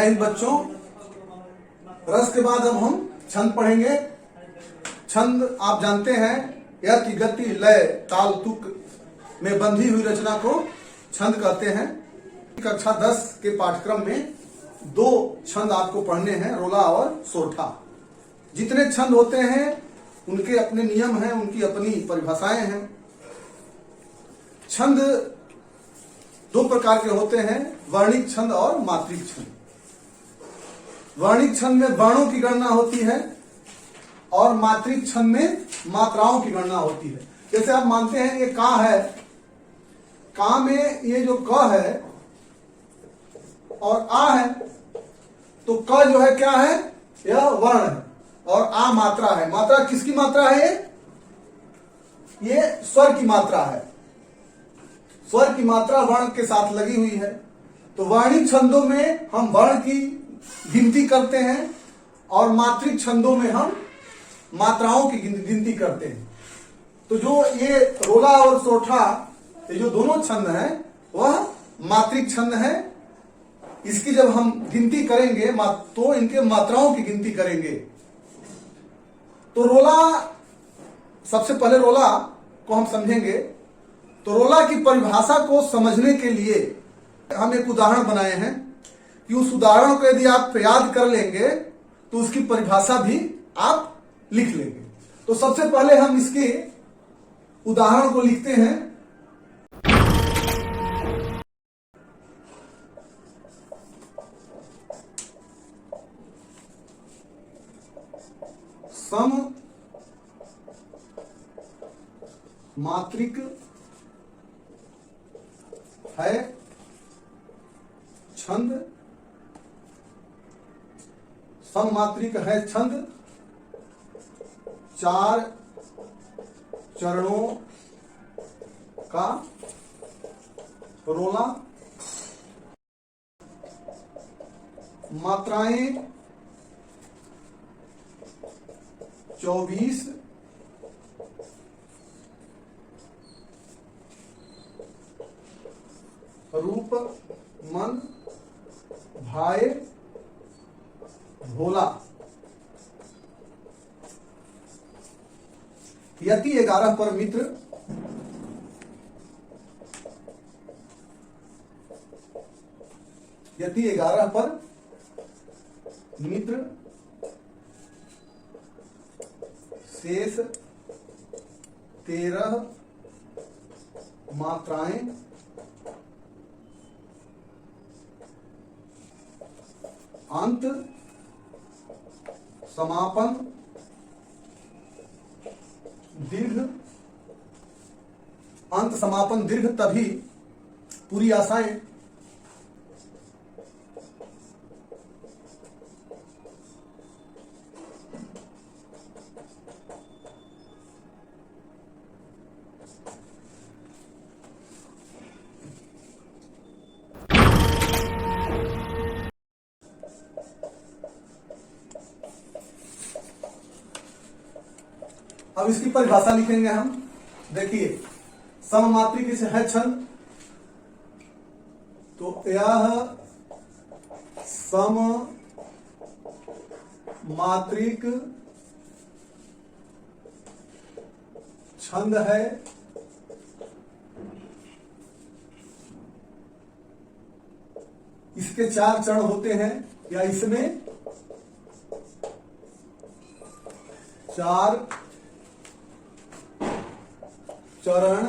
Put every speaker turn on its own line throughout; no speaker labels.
जय हिंद बच्चों। रस के बाद अब हम छंद पढ़ेंगे। छंद आप जानते हैं, यति गति लय ताल तुक में बंधी हुई रचना को छंद कहते हैं। कक्षा 10 के पाठ्यक्रम में 2 छंद आपको पढ़ने हैं, रोला और सोरठा। जितने छंद होते हैं उनके अपने नियम हैं, उनकी अपनी परिभाषाएं हैं। छंद 2 प्रकार के होते हैं, वर्णिक छंद और मात्रिक छंद। वर्णिक छंद में वर्णों की गणना होती है और मात्रिक छंद में मात्राओं की गणना होती है। जैसे आप मानते हैं ये का है, का में ये जो क है और आ है, तो क जो है क्या है, यह वर्ण है और आ मात्रा है। मात्रा किसकी मात्रा है? ये स्वर की मात्रा है। स्वर की मात्रा वर्ण के साथ लगी हुई है। तो वर्णिक छंदों में हम वर्ण की गिनती करते हैं और मात्रिक छंदों में हम मात्राओं की गिनती करते हैं। तो जो ये रोला और सोरठा, ये जो दोनों छंद हैं वह मात्रिक छंद है। इसकी जब हम गिनती करेंगे तो इनके मात्राओं की गिनती करेंगे। तो रोला, सबसे पहले रोला को हम समझेंगे। तो रोला की परिभाषा को समझने के लिए हम एक उदाहरण बनाए हैं कि उस उदाहरण को यदि आप याद कर लेंगे तो उसकी परिभाषा भी आप लिख लेंगे। तो सबसे पहले हम इसके उदाहरण को लिखते हैं। सम मात्रिक है छंद, सममात्रिक है छंद, 4 चरणों का रोला, मात्राएं 24, रूप मन भाए भोला। यति 11 पर मित्र, यति 11 पर मित्र, शेष 13 मात्राएं, अंत समापन दीर्घ। अंत समापन दीर्घ तभी पूरी आशाएं। अब इसकी परिभाषा लिखेंगे हम। देखिए, सममात्रिक इसे है छंद, तो यह सममात्रिक छंद है। इसके 4 चरण होते हैं, या इसमें 4 चरण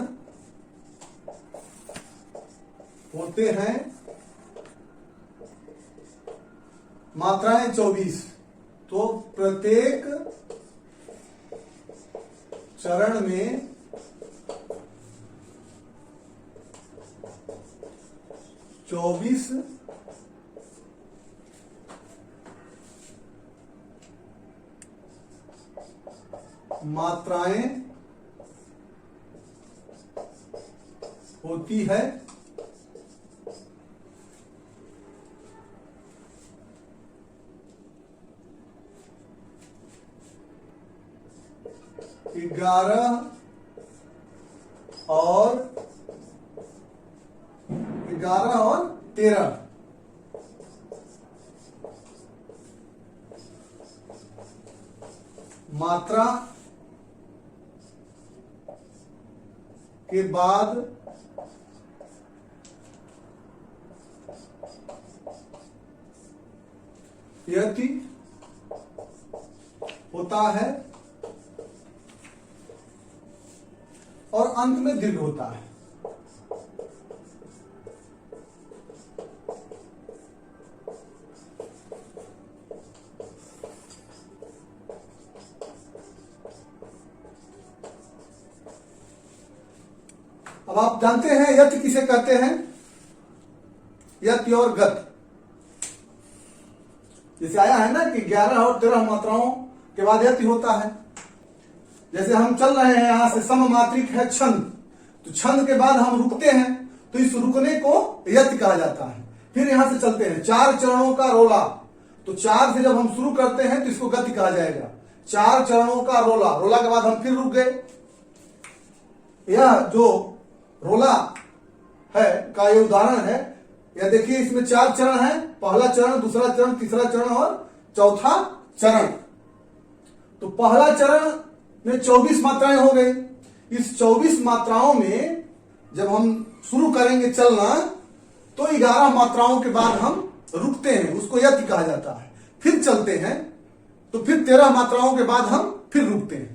होते हैं, मात्राएं 24। तो प्रत्येक चरण में 24 मात्राएं होती है। ग्यारह और 13 मात्रा के बाद यति होता है और अंत में दीर्घ होता है। अब आप जानते हैं यति किसे कहते हैं? यति और गत। जैसे आया है ना कि 11 और 13 मात्राओं के बाद यति होता है। जैसे हम चल रहे हैं, यहां से सममात्रिक है छंद, तो छंद के बाद हम रुकते हैं, तो इस रुकने को यति कहा जाता है। फिर यहां से चलते हैं, 4 चरणों का रोला, तो 4 से जब हम शुरू करते हैं तो इसको गति कहा जाएगा। 4 चरणों का रोला, रोला के बाद हम फिर रुक गए। यह जो रोला है का ये उदाहरण है। यह देखिए, इसमें 4 चरण है, पहला चरण, दूसरा चरण, तीसरा चरण और चौथा चरण। तो पहला चरण में 24 मात्राएं हो गई। इस 24 मात्राओं में जब हम शुरू करेंगे चलना, तो 11 मात्राओं के बाद हम रुकते हैं, उसको यति कहा जाता है। फिर चलते हैं, तो फिर 13 मात्राओं के बाद हम फिर रुकते हैं।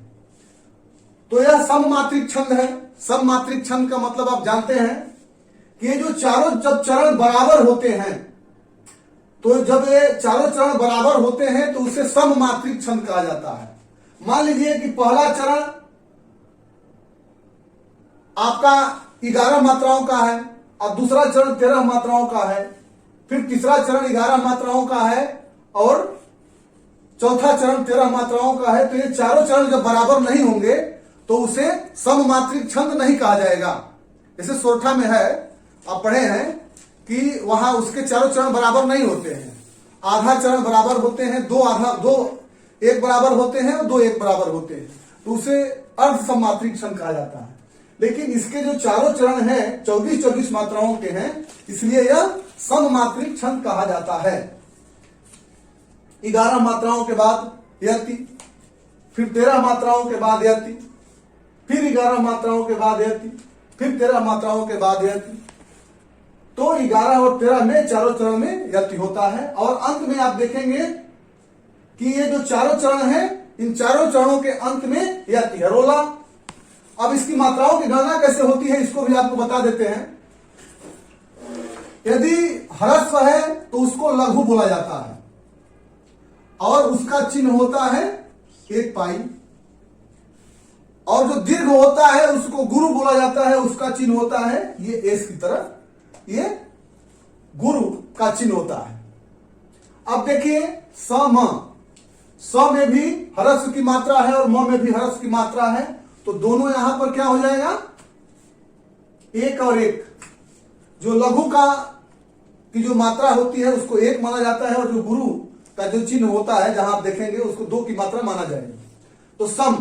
तो यह सममात्रिक छंद है। सममात्रिक छंद का मतलब आप जानते हैं कि ये जो चारों जब चरण बराबर होते हैं, तो जब ये चारों चरण बराबर होते हैं तो उसे सममात्रिक छंद कहा जाता है। मान लीजिए कि पहला चरण आपका 11 मात्राओं का है और दूसरा चरण 13 मात्राओं का है, फिर तीसरा चरण 11 मात्राओं का है और चौथा चरण 13 मात्राओं का है। तो ये चारों चरण जब बराबर नहीं होंगे तो उसे सममात्रिक छंद नहीं कहा जाएगा। जैसे सोरठा में है, आप पढ़े हैं कि वहां उसके चारों चरण बराबर नहीं होते हैं, आधा चरण बराबर होते हैं, दो एक बराबर होते हैं और 2 एक बराबर होते हैं, तो उसे अर्ध सममात्रिक छंद कहा जाता है। लेकिन इसके जो चारों चरण हैं 24-24 मात्राओं के हैं, इसलिए यह सममात्रिक छंद कहा जाता है। 11 मात्राओं के बाद यति, फिर 13 मात्राओं के बाद यति, फिर 11 मात्राओं के बाद यति, फिर 13 मात्राओं के बाद यति। तो 11 और 13 में चारों चरण में यति होता है। और अंत में आप देखेंगे कि ये जो चारों चरण हैं, इन चारों चरणों के अंत में यति है, रोला। अब इसकी मात्राओं की गणना कैसे होती है, इसको भी आपको बता देते हैं। यदि ह्रस्व है तो उसको लघु बोला जाता है और उसका चिन्ह होता है 1 पाई, और जो दीर्घ होता है उसको गुरु बोला जाता है, उसका चिन्ह होता है ये एस की तरह, ये गुरु का चिन्ह होता है। अब देखिए स में भी ह्रस्व की मात्रा है और म में भी ह्रस्व की मात्रा है, तो दोनों यहां पर क्या हो जाएगा, 1 और 1। जो लघु का की जो मात्रा होती है उसको 1 माना जाता है, और जो गुरु का जो चिन्ह होता है जहां आप देखेंगे उसको 2 की मात्रा माना जाएगी। तो सम,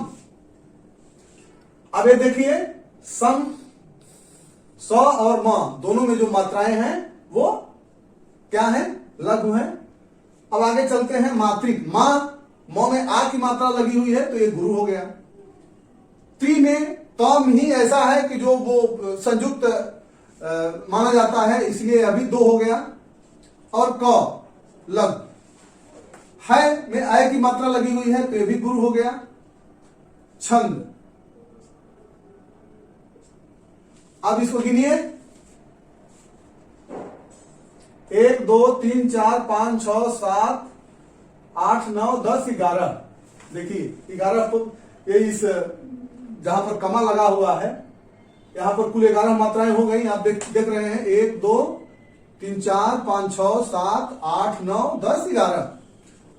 अब ये देखिए सम, स और म दोनों में जो मात्राएं हैं वो क्या है, लघु है। अब आगे चलते हैं मात्रिक। म में आ की मात्रा लगी हुई है तो ये गुरु हो गया। त्री में तम ही ऐसा है कि जो वो संयुक्त माना जाता है, इसलिए अभी 2 हो गया। और क लग है में आय की मात्रा लगी हुई है तो ये भी गुरु हो गया। छंद, अब इसको गिनिए, 1 2 3 4 5 6 7 8 9 10 11। देखिए 11 तो ये इस जहां पर कमा लगा हुआ है यहां पर कुल 11 मात्राएं हो गई। आप देख रहे हैं 1 2 3 4 5 6 7 8 9 10 11।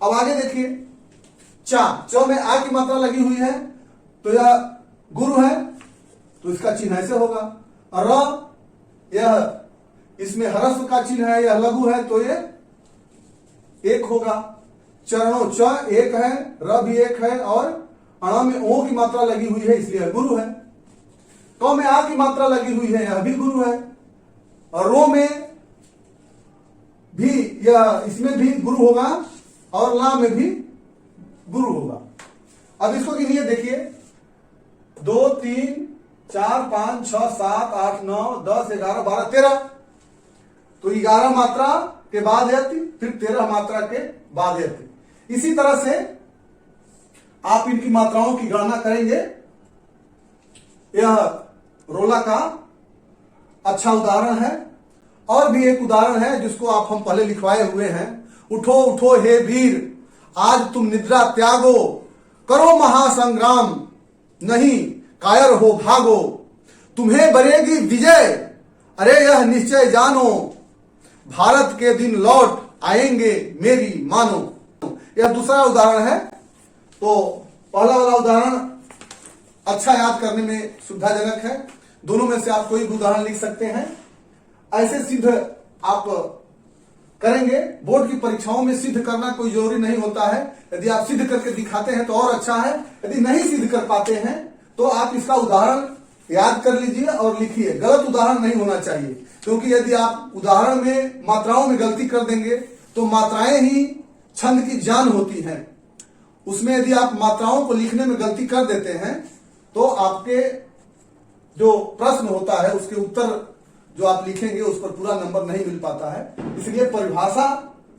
अब आगे देखिए च में आ की मात्रा लगी हुई है तो यह गुरु है, तो इसका चिन्ह ऐसे होगा। र, यह इसमें ह्रस्व का चिन्ह है, यह लघु है तो ये 1 होगा। चरणों च 1 है, र भी 1 है, और अण में ओ की मात्रा लगी हुई है इसलिए गुरु है। क में आ की मात्रा लगी हुई है, यह भी गुरु है। और रो में भी यह, इसमें भी गुरु होगा और ला में भी गुरु होगा। अब इसको गिनिए, देखिए 2 3 4 5 6 7 8 9 10 11 12 13। तो 11 मात्रा के बाद यति, फिर 13 मात्रा के बाद यति। इसी तरह से आप इनकी मात्राओं की गणना करेंगे। यह रोला का अच्छा उदाहरण है। और भी एक उदाहरण है जिसको आप हम पहले लिखवाए हुए हैं। उठो उठो हे वीर, आज तुम निद्रा त्यागो, करो महासंग्राम, नहीं कायर हो भागो, तुम्हें बनेगी विजय, अरे यह निश्चय जानो, भारत के दिन लौट आएंगे मेरी मानो। यह दूसरा उदाहरण है। तो पहला वाला उदाहरण अच्छा याद करने में सुविधाजनक है। दोनों में से आप कोई भी उदाहरण लिख सकते हैं। ऐसे सिद्ध आप करेंगे। बोर्ड की परीक्षाओं में सिद्ध करना कोई जरूरी नहीं होता है। यदि आप सिद्ध करके दिखाते हैं तो और अच्छा है। यदि नहीं सिद्ध कर पाते हैं तो आप इसका उदाहरण याद कर लीजिए और लिखिए। गलत उदाहरण नहीं होना चाहिए, क्योंकि यदि आप उदाहरण में मात्राओं में गलती कर देंगे तो मात्राएं ही छंद की जान होती हैं। उसमें यदि आप मात्राओं को लिखने में गलती कर देते हैं तो आपके जो प्रश्न होता है उसके उत्तर जो आप लिखेंगे उस पर पूरा नंबर नहीं मिल पाता है। इसलिए परिभाषा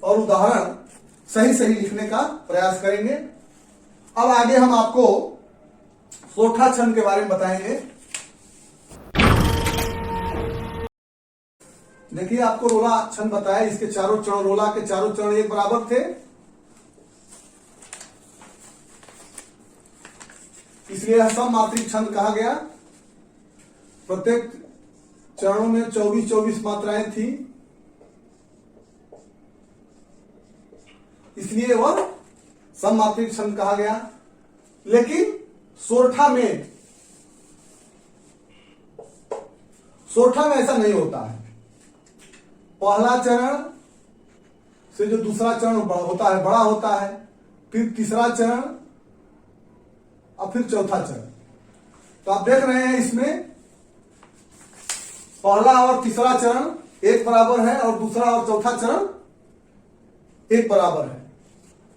और उदाहरण सही सही लिखने का प्रयास करेंगे। अब आगे हम आपको सोठा छंद के बारे में बताएंगे। देखिए, आपको रोला छंद बताया। इसके चारों चरण, रोला के चारों चरण एक बराबर थे, इसलिए सममात्रिक छंद कहा गया। प्रत्येक चरणों में 24-24 मात्राएं थी, इसलिए वह सममात्रिक छंद कहा गया। लेकिन सोरठा में ऐसा नहीं होता है। पहला चरण से जो दूसरा चरण होता है बड़ा होता है, फिर तीसरा चरण और फिर चौथा चरण। तो आप देख रहे हैं इसमें पहला और तीसरा चरण एक बराबर है और दूसरा और चौथा चरण एक बराबर है।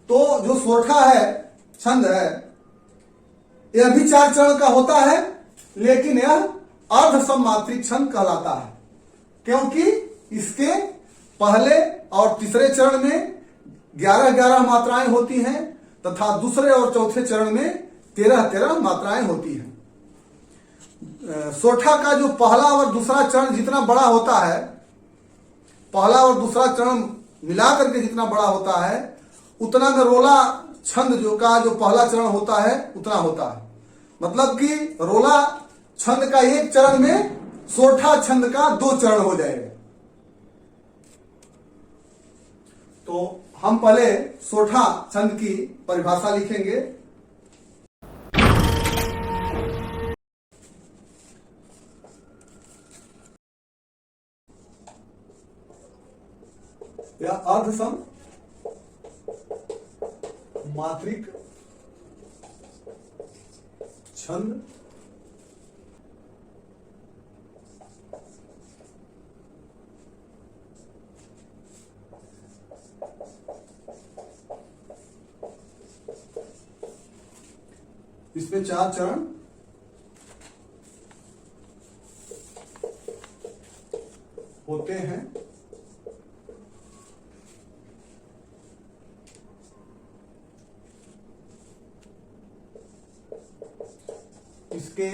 तो जो सोरठा है, छंद है, यह भी 4 चरण का होता है, लेकिन यह अर्ध सममात्रिक छंद कहलाता है, क्योंकि इसके पहले और तीसरे चरण में 11-11 मात्राएं होती हैं तथा दूसरे और चौथे चरण में 13-13 मात्राएं होती हैं। सोठा का जो पहला और दूसरा चरण जितना बड़ा होता है, पहला और दूसरा चरण मिलाकर के जितना बड़ा होता है, उतना में रोला छंद जो पहला चरण होता है उतना होता है। मतलब कि रोला छंद का एक चरण में सोठा छंद का 2 चरण हो जाएगा। तो हम पहले सोठा छंद की परिभाषा लिखेंगे। या अर्धसम मात्रिक छंद इसमें 4 चरण होते हैं। इसके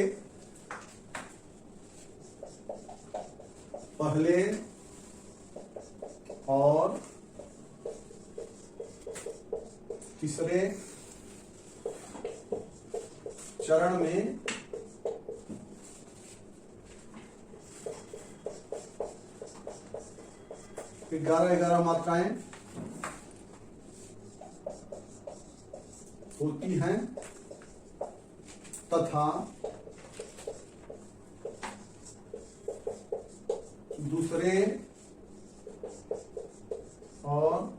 पहले और तीसरे चरण में 11-11 मात्राएं होती हैं तथा दूसरे और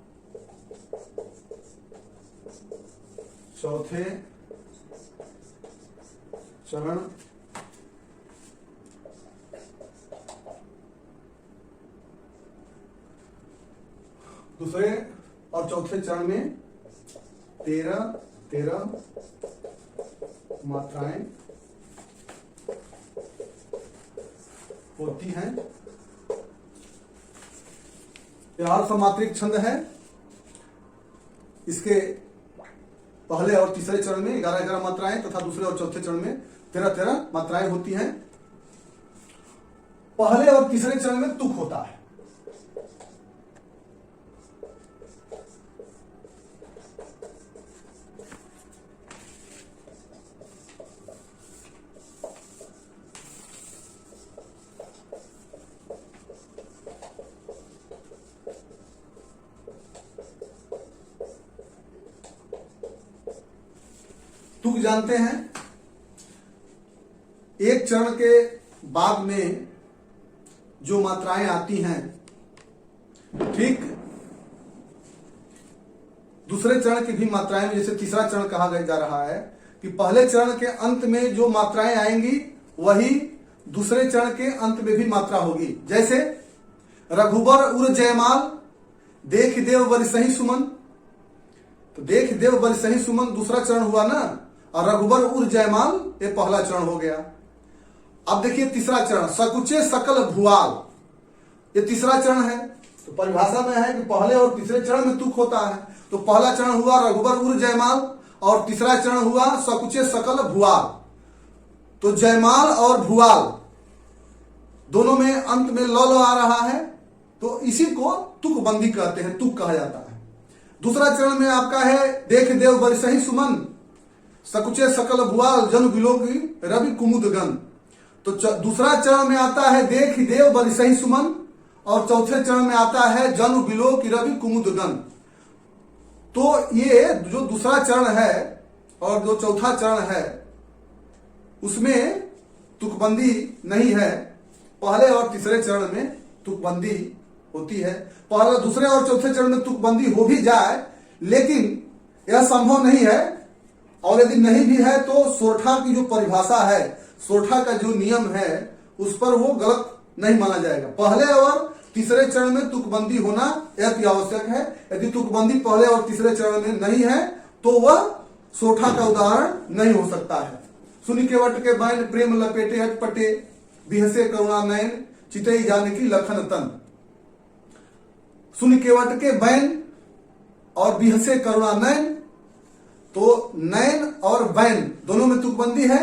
चौथे चरण दूसरे और चौथे चरण में 13-13 मात्राएं होती हैं। यह समात्रिक छंद है। इसके पहले और तीसरे चरण में 11-11 मात्राएं तथा दूसरे और चौथे चरण में 13-13 मात्राएं होती हैं। पहले और तीसरे चरण में तुक होता है। तुक जानते हैं, एक चरण के बाद में जो मात्राएं आती हैं, ठीक दूसरे चरण की भी मात्राएं में, जैसे तीसरा चरण कहा जा रहा है कि पहले चरण के अंत में जो मात्राएं आएंगी वही दूसरे चरण के अंत में भी मात्रा होगी। जैसे रघुबर उर जयमाल देख देव बरसहि सुमन, तो देख देव बरसहि सुमन दूसरा चरण हुआ ना, और रघुबर उर जयमाल ये पहला चरण हो गया। अब देखिए तीसरा चरण सकुचे सकल भुआल, ये तीसरा चरण है। तो परिभाषा में है कि पहले और तीसरे चरण में तुक होता है। तो पहला चरण हुआ रघुबर उर जयमाल और तीसरा चरण हुआ सकुचे सकल भुआल। तो जयमाल और भुआल दोनों में अंत में ल आ रहा है, तो इसी को तुकबंदी कहते हैं, तुक कहा जाता है। दूसरा चरण में आपका है देख देव बरसहि सुमन सकुचे सकल भुआल जनु बिलोकी रवि कुमुद गन। तो दूसरा चरण में आता है देख देव बरसहि सुमन और चौथे चरण में आता है जनु बिलोकी रवि कुमुद गन। तो ये जो दूसरा चरण है और जो चौथा चरण है उसमें तुकबंदी नहीं है। पहले और तीसरे चरण में तुकबंदी होती है। पहले दूसरे और चौथे चरण में तुकबंदी हो भी जाए, लेकिन यह संभव नहीं है। और यदि नहीं भी है तो सोरठा की जो परिभाषा है, सोरठा का जो नियम है, उस पर वो गलत नहीं माना जाएगा। पहले और तीसरे चरण में तुकबंदी होना अति आवश्यक है। यदि तुकबंदी पहले और तीसरे चरण में नहीं है तो वह सोरठा का उदाहरण नहीं हो सकता है। सुनि केवट के बैन प्रेम लपेटे अटपटे बिहसे करुणा नयन चितई जानकी लखन तन। सुनि केवट के बैन और बिहसे करुणा नयन, तो नयन और बैन दोनों में तुकबंदी है।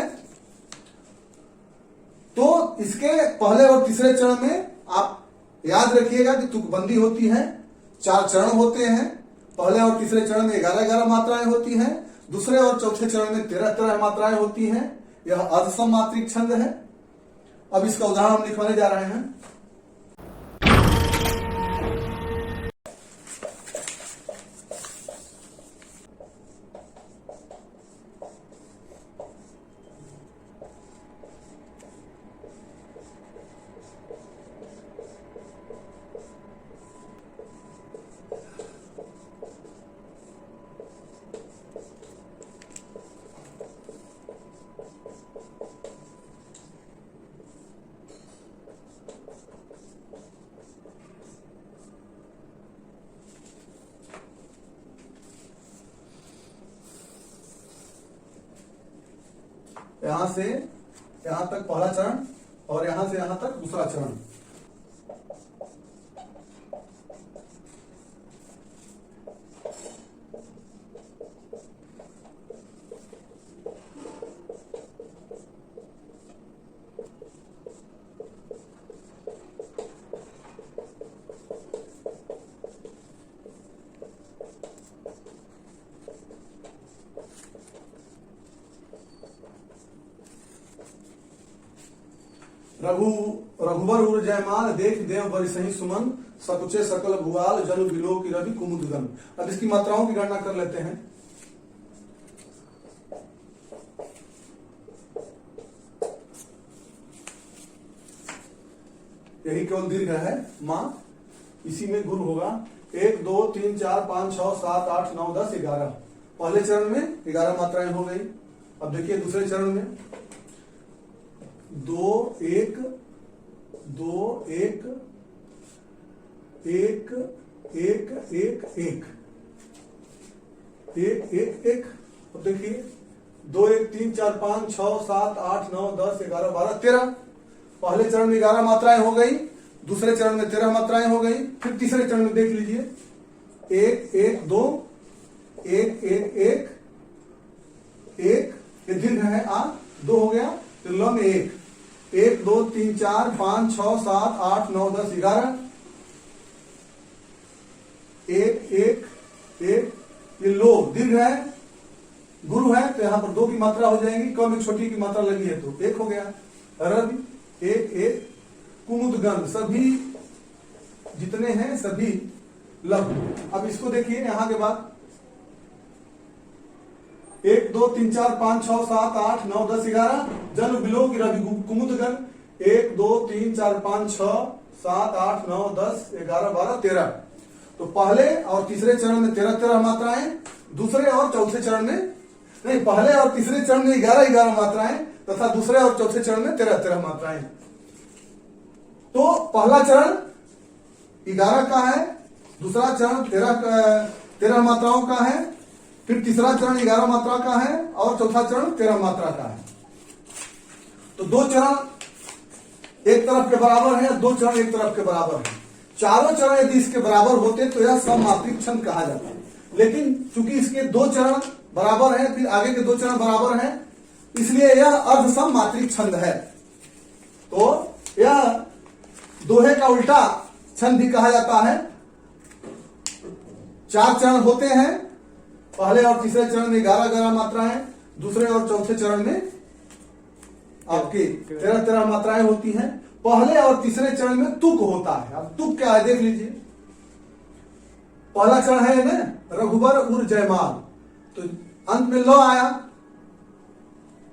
तो इसके पहले और तीसरे चरण में आप याद रखिएगा कि तुकबंदी होती है। 4 चरण होते हैं। पहले और तीसरे चरण में 11-11 मात्राएं होती हैं। दूसरे और चौथे चरण में 13-13 मात्राएं होती हैं। यह अर्धसमात्रिक छंद है। अब इसका उदाहरण हम लिखवाने जा रहे हैं। यहां से यहां तक पहला चरण और यहां से यहां तक दूसरा चरण। रघुबर उर जयमाल देख देव बरसहि सुमन सकुचे सकल भुआल जनु बिलोकी रवि कुमुद गन। अब इसकी मात्राओं की गणना कर लेते हैं। यही केवल दीर्घ है मां, इसी में गुण होगा। 1 2 3 4 5 6 7 8 9 10 11। पहले चरण में 11 मात्राएं हो गई। अब देखिए दूसरे चरण में 2 1 2 1 1 1 1 1 1 1 1। अब देखिए 2 1 3 4 5 6 7 8 9 10 11 12 13। पहले चरण में 11 मात्राएं हो गई, दूसरे चरण में 13 मात्राएं हो गई। फिर तीसरे चरण में देख लीजिए, 1 1 2 1 1 1 1, ये दीर्घ है आ, 2 हो गया, फिर ल में 1 1 2 3 4 5 6 7 8 9 10 11, 1 1 1, ये लो दीर्घ है, गुरु है तो यहां पर 2 की मात्रा हो जाएंगी, क में छोटी की मात्रा लगी है तो 1 हो गया। रवि 1 1, कुमुदगन सभी जितने हैं सभी लघु। अब इसको देखिए यहां के बाद 1 2 3 4 5 6 7 8 9 10 11, जन बिलो की रवि कुमुदगन 1 2 3 4 5 6 7 8 9 10 11 12 13। तो पहले और तीसरे चरण में 13 13 मात्राएं, दूसरे और चौथे चरण में नहीं, पहले और तीसरे चरण में 11 11 मात्राएं तथा दूसरे और चौथे चरण में 13 13 मात्राएं। तो पहला चरण 11 का है, दूसरा चरण 13 मात्राओं का है, फिर तीसरा चरण 11 मात्रा का है और चौथा चरण 13 मात्रा का है। तो 2 चरण एक तरफ के बराबर है, 2 चरण एक तरफ के बराबर है। चारों चरण यदि इसके बराबर होते तो यह सममात्रिक छंद कहा जाता है। लेकिन चूंकि इसके 2 चरण बराबर है, फिर आगे के 2 चरण बराबर है, इसलिए यह अर्ध सममात्रिक छंद है। तो यह दोहे का उल्टा छंद भी कहा जाता है। 4 चरण होते हैं, पहले और तीसरे चरण में 11 11 मात्राएं, दूसरे और चौथे चरण में आपकी 13 13 मात्राएं होती हैं। पहले और तीसरे चरण में तुक होता है। अब तुक क्या है देख लीजिए। पहला चरण है ना रघुबर उर जयमाल, तो अंत में ल आया,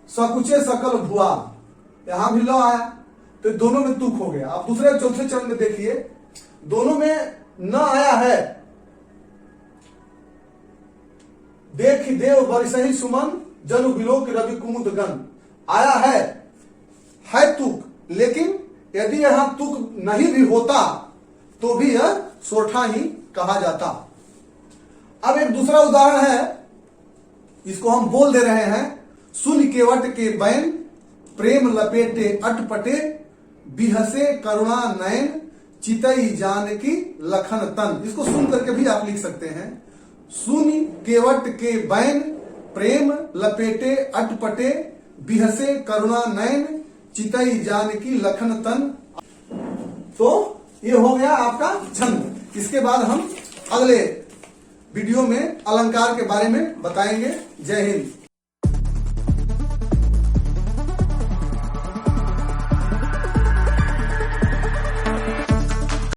सकुचे सकल भुआ, यहां भी ल आया, तो दोनों में तुक हो गया। अब दूसरे और चौथे चरण में देखिए, दोनों में न आया है, देख देव बरसहि सुमन जनु बिलोक रवि कुमुदगन, आया है तुक, लेकिन यदि यहां तुक नहीं भी होता तो भी यह सोठा ही कहा जाता। अब एक दूसरा उदाहरण है, इसको हम बोल दे रहे हैं। सुन केवट के बैन प्रेम लपेटे अटपटे, बिहसे करुणा नयन चितई जानकी लखन तन। इसको सुन करके भी आप लिख सकते हैं। सुन केवट के बैन प्रेम लपेटे अटपटे, बिहसे करुणा नयन चितई जानकी लखन तन। तो ये हो गया आपका छंद। इसके बाद हम अगले वीडियो में अलंकार के बारे में बताएंगे। जय हिंद।